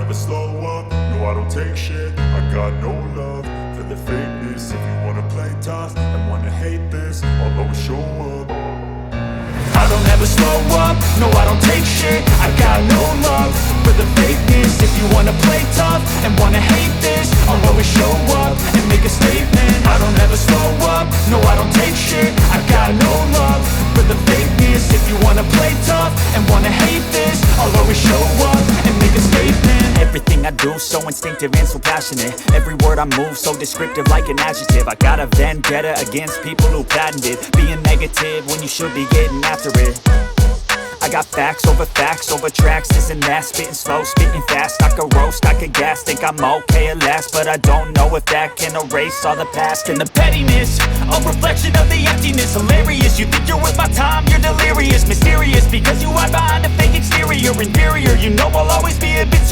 never slow up, no I don't take shit. I got no love for the fakeness. If you wanna play tough and wanna hate this, I'll always show up. I don't ever slow up, no I don't take shit. I got no love for the fakeness. If you wanna play tough and wanna hate this, I'll always show up and make a statement. I don't ever slow up, no I don't take shit. I got no love for the fakeness. If you wanna play tough and wanna hate this, I'll always show up and make a statement. Everything I do so instinctive and so passionate. Every word I move so descriptive like an adjective. I got a vendetta against people who patented being negative when you should be getting after it. I got facts over tracks, this and that. Spitting slow, spitting fast, I could roast, I could gas. Think I'm okay at last, but I don't know if that can erase all the past. And the pettiness, a reflection of the emptiness. Hilarious, you think you're worth my time, you're delirious. Mysterious, because you hide behind a fake exterior. Inferior, you know I'll always be a bit